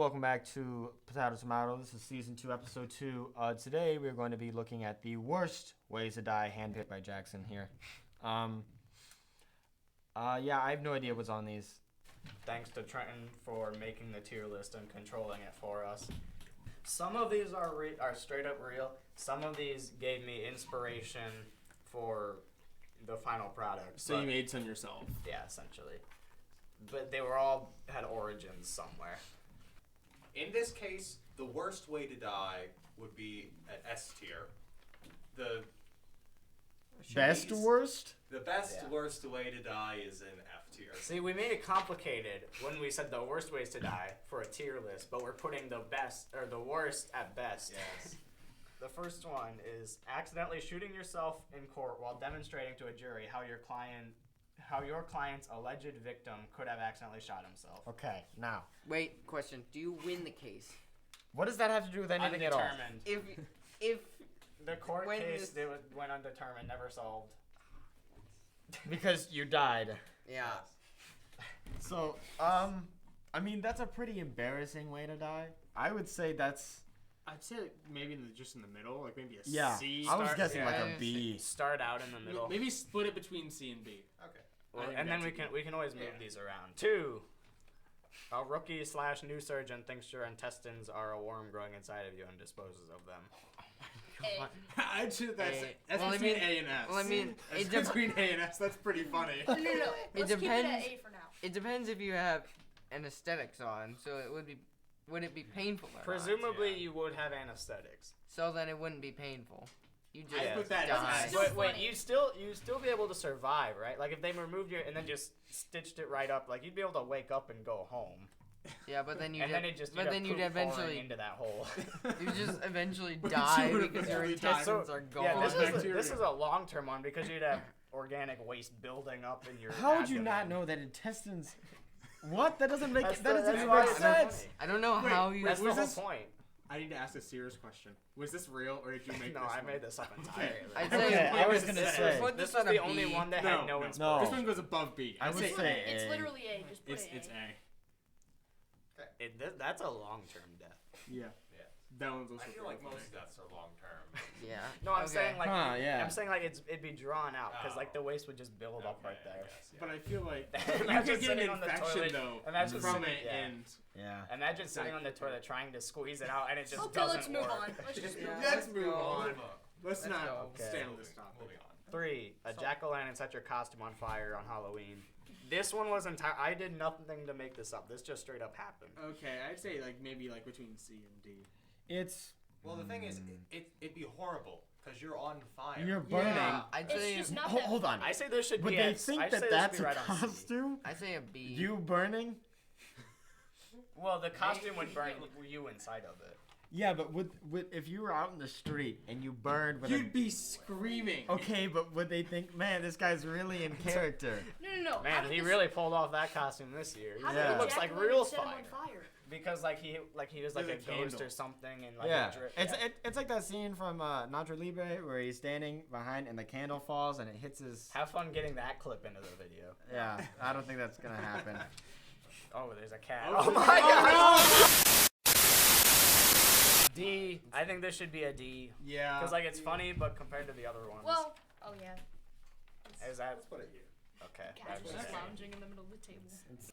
welcome back to Potato Tomato. This is season 2, episode 2. Today we're going to be looking at the worst ways to die, handpicked by Jackson here. Yeah, I have no idea what's on these. Thanks to Trenton for making the tier list and controlling it for us. Some of these are straight up real. Some of these gave me inspiration for the final product. So you made some yourself? Yeah, essentially. But they were all had origins somewhere. In this case, the worst way to die would be an S tier. The Best worst? The best Yeah. worst way to die is an F tier. See, we made it complicated when we said the worst ways to die for a tier list, but we're putting the best or the worst at best. Yes. The first one is accidentally shooting yourself in court while demonstrating to a jury how your client's alleged victim could have accidentally shot himself. Okay, now. Wait, question. Do you win the case? What does that have to do with anything at all? Undetermined. If The court When case this- went undetermined, never solved. Because you died. yeah. So, I mean, that's a pretty embarrassing way to die. I would say that's... I'd say like maybe just in the middle, like maybe a Yeah, C. I was start- guessing like yeah. a B. Start out in the middle. Maybe split it between C and B. Okay. Well, I think and then that's we can always move Yeah. these around. 2. A rookie/new surgeon thinks your intestines are a worm growing inside of you and disposes of them. I'd say that's A. that's Well, I between mean- A and S. well, I mean, That's it dep- between A and S. That's pretty funny. No. Let's keep it at depends- A for now. It depends if you have anesthetics on, so it would it be painful or not? Presumably, yeah. you would have anesthetics. So then it wouldn't be painful. You just I put that die. as Still But wait, funny. you still be able to survive, right? Like if they removed your and then just stitched it right up, like you'd be able to wake up and go home. Yeah, but then you And then it just but then you'd poop falling eventually into that hole. you just eventually But die you would've because your eventually died. intestines So, are gone. yeah, bacteria. this is a long term one because you'd have organic waste building up in your. How would you abdomen. not know that intestines... What? That doesn't make... That's That doesn't that's even why make it's sense. funny. I don't know Wait, how you. That's the was whole this- point. I need to ask a serious question. Was this real or did you make No, this I one? made this up entirely. I'd Okay, say I was gonna This say. Put this this was on the a only B. one that No, had no no. inspiration. This one goes above B. I I'd would say say It's A. literally A. Just put it's A. it's A. That's a long term death. Yeah. Yeah. That one's also I feel pretty like funny. most deaths are long term. Yeah. No, I'm Okay. saying like Yeah. I'm saying like it'd be drawn out because like Oh. the waste would just build up right there. But I feel like you Imagine could get an sitting on the infection toilet- though imagine from sitting- it yeah. and Yeah. Imagine sitting on the toilet trying to squeeze it out and it just Okay, doesn't let's move work. on. Let's just move Yeah. on. let's move go. on. Let's Let's not go. stay on Moving- this topic. Moving on. 3. A jack-o'-lantern set your costume on fire on Halloween. This one was entire. I did nothing to make this up. This just straight up happened. Okay, I'd say like maybe like between C and D. It's... Well, the thing is, it'd be horrible because you're on fire. You're burning. Yeah, I'd It's say just not Hold, that. hold on. I say there should Would be. they I think say that this that's should a be right on C. costume? I say a B. You burning? Well, the costume would burn you inside of it. Yeah, but would if you were out in the street and you burned with You'd be screaming. Okay, but would they think, man, this guy's really in character? No. How Man, did he this- really pulled off that costume this year. How Yeah. did It the looks like jack-o'-lantern real set him fire. on fire? Because he was like a There's a ghost candle. or something and like Yeah, a drip. it's yeah. it's like that scene from Nacho Libre where he's standing behind and the candle falls and it hits his. Have fun getting that clip into the video. Yeah, I don't think that's gonna happen. Oh, there's a cat. Oh, Oh, my oh, god. D. I think this should be a D. Yeah. Because like it's funny, but compared to the other ones. Well, oh yeah. Is that Let's put it here. okay? Cat was that's just okay. lounging in the middle of the table.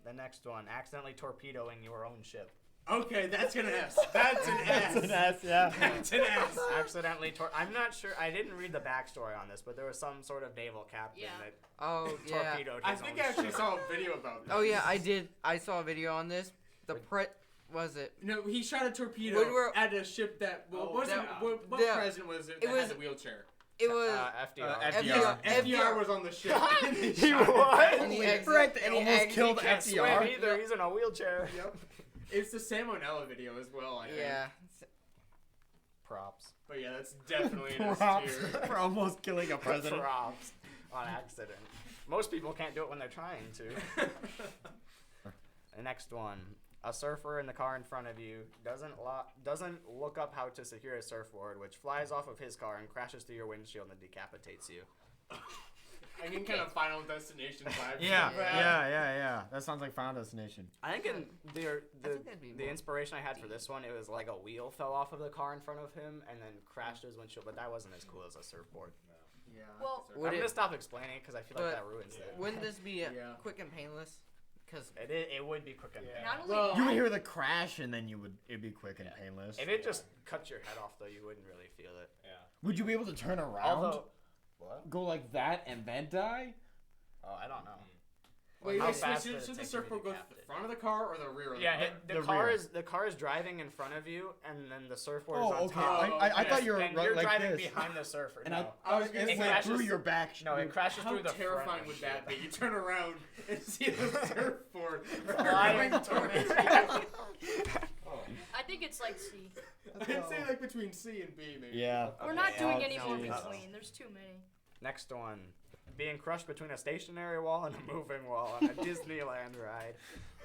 The next one, accidentally torpedoing your own ship. Okay, that's an S. That's an S. That's an S, yeah. That's an S. Accidentally I'm not sure. I didn't read the backstory on this, but there was some sort of naval captain Yeah. that Oh yeah. torpedoed I his think own I actually ship. saw a video about this. Oh yeah, I did. I saw a video on this. Was it? No, he shot a torpedo Woodward- at a ship that. Well, Oh, wasn't yeah. what Yeah. president was it? It That was- had the wheelchair. It was. FDR. FDR. FDR was on the ship. He what? And he Right, they and he almost exit- killed Can't swim FDR. either. He's in a wheelchair. Yep. It's the Salmonella video as well. I think. Yeah. Props. But yeah, that's definitely an S Props tier. for almost killing a president. Props on accident. Most people can't do it when they're trying to. The next one. A surfer in the car in front of you doesn't look up how to secure a surfboard, which flies off of his car and crashes through your windshield and decapitates you. I can kind of Final Destination vibe. Yeah, to that. yeah. That sounds like Final Destination. I think in I think that'd be the more inspiration I had for this one, it was like a wheel fell off of the car in front of him and then crashed his windshield, but that wasn't as cool as a surfboard. Yeah. Well, Would I'm it- gonna stop explaining because I feel like but that ruins it. Wouldn't this be Yeah. quick and painless? Because It would be quick and Yeah. not only Well, that, You would hear the crash, and then it'd be quick and Yeah. painless. if it just cut your head off though, you wouldn't really feel it. Yeah. Would you be able to turn around, Although, what? go like that, and then die? Oh, I don't know. Wait, How wait, fast should did it the take you to surfboard go to decapitate? the front of the car or the rear of the Yeah, car? The the car rear. is driving in front of you, and then the surfboard is Oh, on okay. top. I thought you were and right you're like driving this. behind the surfer. And no. I was it gonna went say, through your back. No, it crashes How through the terrifying front would windshield. that be? You turn around and see the surfboard Flying going towards I think it's like C. I'd say like between C and B, maybe. Yeah. We're not Okay, doing I'll any more see. between. There's too many. Next one. Being crushed between a stationary wall and a moving wall on a Disneyland ride.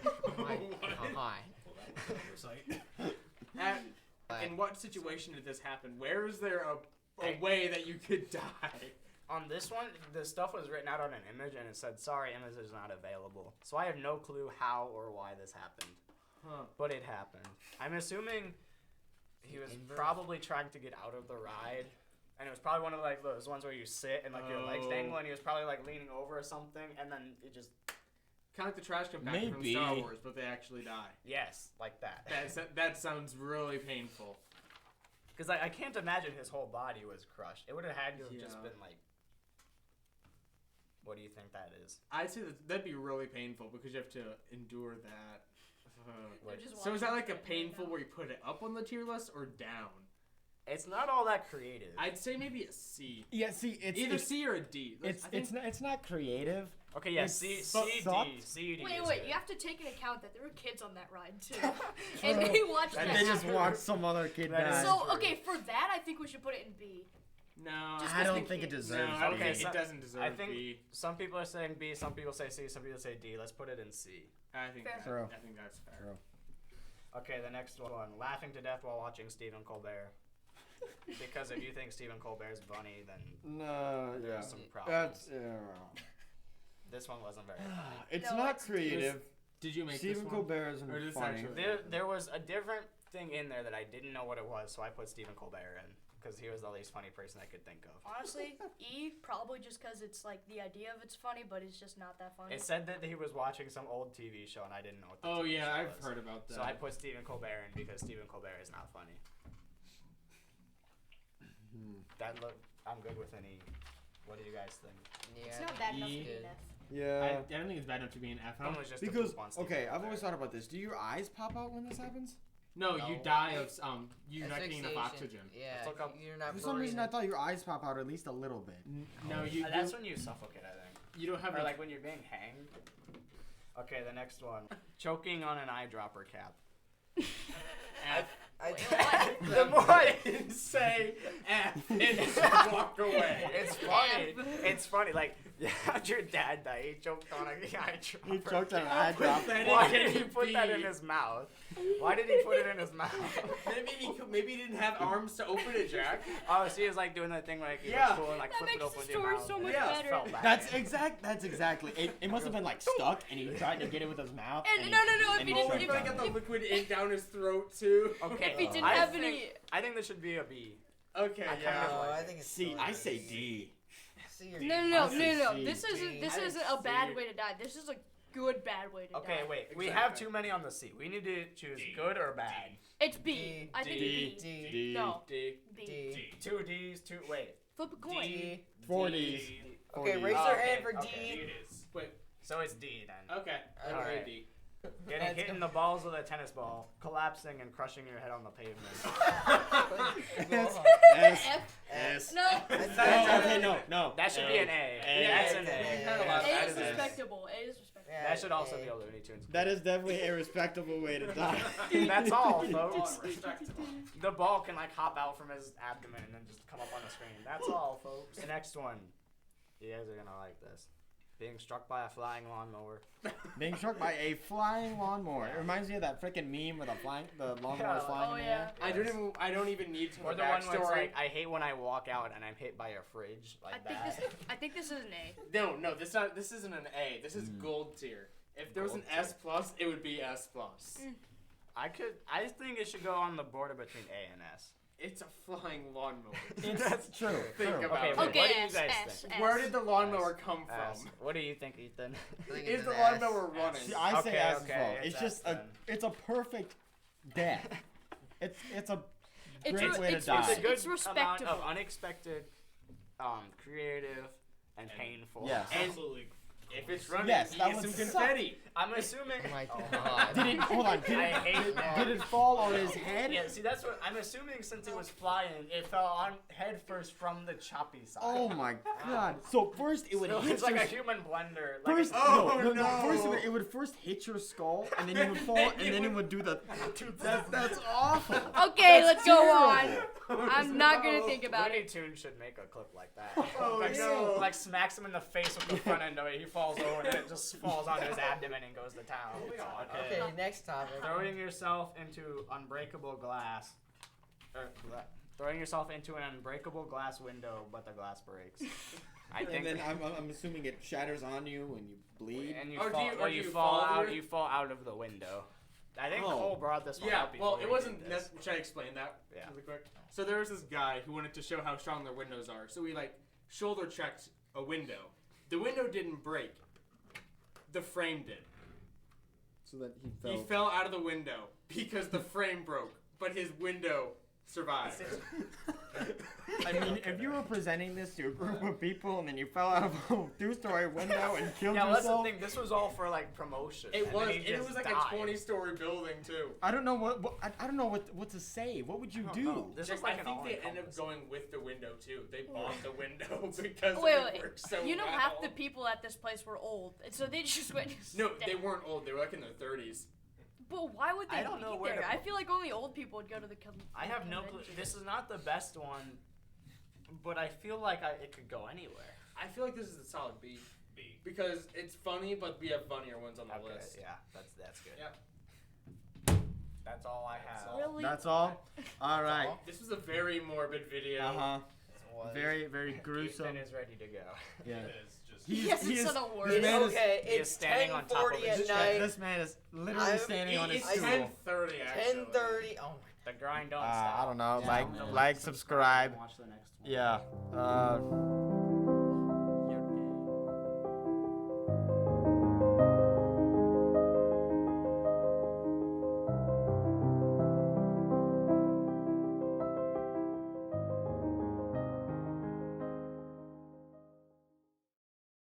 oh my What? god. In what situation did this happen? Where is there a way that you could die? On this one, the stuff was written out on an image and it said, sorry, image is not available. So I have no clue how or why this happened. Huh. But it happened. I'm assuming he was Invert? probably trying to get out of the ride. And it was probably one of like those ones where you sit and like your legs Oh. dangle and he was probably like leaning over or something and then it just, Kind of like the trash compactor from Maybe. Star Wars, but they actually die. yes, like that. That sounds really painful. Because I can't imagine his whole body was crushed. It would have had to have just Yeah. been like, what do you think that is? I'd say that'd be really painful because you have to endure that. They're just So is that watching like a it right painful now. where you put it up on the tier list or down? It's not all that creative. I'd say maybe a C. Yeah. See, it's Either it's, C or a D. It's I think- it's not creative. Okay, yeah, It's C, so- C, D, soft. C, D. Wait, is wait. good. You have to take into account that there were kids on that ride too, and they watched And that. they just happen. watched some other kid That is die. So true. okay, for that I think we should put it in B. No, Just I 'cause don't the think it kids- deserves. no, to I don't be. think so- it doesn't deserve I think B. some people are saying B, some people say C, some people say D. Let's put it in C. I think Fair. True. I think that's fair. True. Okay, the next one. Laughing to death while watching Stephen Colbert. Because if you think Stephen Colbert's funny, then No, yeah. there's some problems. That's This one wasn't very funny. it's No, not it's- creative. Did you make Stephen this one? Colbert isn't Or is this funny. actually- There was a different thing in there that I didn't know what it was, so I put Stephen Colbert in. Because he was the least funny person I could think of. Honestly, E probably just because it's like the idea of it's funny, but it's just not that funny. It said that he was watching some old TV show, and I didn't know what the Oh TV yeah, show I've was. heard about that. So I put Stephen Colbert in because Stephen Colbert is not funny. I'm good with any. What do you guys think? Yeah. It's not bad enough to E. be an F. I Yeah. don't think it's bad enough to be an F. One was just a Because poop on Stephen okay, I've Colbert. always thought about this. Do your eyes pop out when this happens? No, you No. die of you're not getting enough Asphyxiation. oxygen. Yeah. Let's look up- You're not For some reason, I breathing. thought your eyes pop out at least a little bit. No, you That's when you suffocate, I think. you don't have Or the- like when you're being hanged. Okay, the next one. Choking on an eyedropper cap. F. The more I didn't say F and just walk away. It's funny. It's funny. Like, how'd your dad die? He choked on an eyedropper. He choked on an cap. eyedropper. That Why in did he can put that in be. his mouth? Why did he put it in his mouth? Maybe he didn't have arms to open it, Jack. Oh, so he was like doing that thing like you Yeah. was cool and like That flip it makes open the with your story mouth. so and much it just better. fell back That's in. That's exactly. It must have been like stuck, and he tried to get it with his mouth. And he- no, if and he he didn't- choked if on I got it. the liquid ink down his throat too. Okay. If he didn't I have think- any, I think this should be a B. Okay, I yeah. kind of No, like I it. think it's C. still I a say C. D. C or no, D. no. C. This D. isn't I a bad C. way to die. This is a good bad way to die. Okay, wait. We have Exactly. too many on the C. We need to choose D. good or bad. It's B. D. I think D. B. D. No, D. B. D. Two D's. Wait. Flip a coin. D. 40s. Okay, 40s. raise Oh, your okay, hand for okay. D. It is. So it's D then. Okay. All I'll right. go D. Getting Let's hit go. in the balls with a tennis ball, collapsing and crushing your head on the pavement. S. F. S. No. Oh, okay, no. That should be an A. A. That's an A. A. Yeah, That A is is an A. respectable. A is respectable. That should also be a Looney Tunes. That is definitely a respectable way to die. That's all, folks. Respectable. The ball can like hop out from his abdomen and then just come up on the screen. That's all, folks. The next one. You guys are gonna like this. Being struck by a flying lawnmower. Being struck by a flying lawnmower. It reminds me of that freaking meme where the lawnmower is flying Oh, in the yeah. air. I don't even need to know Or the the one where it's backstory. like, I hate when I walk out and I'm hit by a fridge. Like I think this is an A. No, this isn't an A. This is gold tier. If there was an Gold S plus, it would be S plus. I think it should go on the border between A and S. It's a flying lawnmower. That's true. Think true. about Okay, it. what do you S, guys S, think? S. Where did the lawnmower come S. from? What do you think, Ethan? I think Is it's the an S. lawnmower running? See, I say Okay, S as okay, well. it's It's just S it's a perfect death. It's a It's great re- way to it's die. It's a good It's amount respectable. of unexpected, creative, and painful. Yes. Absolutely. If it's running, Yes, you that get would some suck. confetti. I'm assuming. Oh my god. Did it? Hold on. Did I it, hate that. did it fall on his head? Yeah, see, that's what I'm assuming. Since it was flying, it fell on head first from the choppy side. Oh my god. So first it would So hit it's like your a human blender. Like first. Oh, no. no. First it would first hit your skull, and then you would fall, and then it would do the. That's awful. Okay, That's let's go on. terrible. I'm not gonna think about Looney it. Tunes should make a clip like that. Oh, like, no. like smacks him in the face with the front end of it. He falls over and it just falls onto his abdomen and goes to town. Okay, next topic. Throwing yourself into unbreakable glass. Throwing yourself into an unbreakable glass window, but the glass breaks. I think. And then I'm assuming it shatters on you and you bleed. and you Or do fall, you- or or do you you fall fall out. through? You fall out of the window. I think Oh. Cole brought this one Yeah, up well, before it we wasn't. did this. Should I explain that Yeah. really quick? So there was this guy who wanted to show how strong their windows are. So he like shoulder checked a window. The window didn't break. The frame did. So that He fell out of the window because the frame broke, but his window survived. I mean, if you were presenting this to a group of people and then you fell out of a two-story window and killed Yeah, that's the yourself, thing. This was all for like promotion. It and was. then he It just was like died. a 20-story building too. I don't know I don't know what to say. What would you don't do? know. This Jack, is like I an think they ended up all-encompassing- going with the window too. They bought the window because Wait, it wait. worked so You know, well. half the people at this place were old, and so they just went. No, stay- they weren't old. They were like in their 30s. But why would they I don't know be where there? to I put- feel like only old people would go to the. I have no clue. This is not the best one, but I feel like it could go anywhere. I feel like this is a solid B. B. Because it's funny, but we have funnier ones on the Okay, list. yeah, that's good. Yep. That's all I have. Really? That's all. All right. This was a very morbid video. Uh huh. Was. Very gruesome. Ethan is ready to go. Yeah. It is just. Yes, he it's is- the worst. this man is- Okay, he is it's standing on top of 10:40 his at chair. night. This man is literally I'm- standing on his It's stool. 10:30 actually. 10:30. Oh my. The grind don't stop. I don't know. Yeah. Like, subscribe. Watch the next one. Yeah.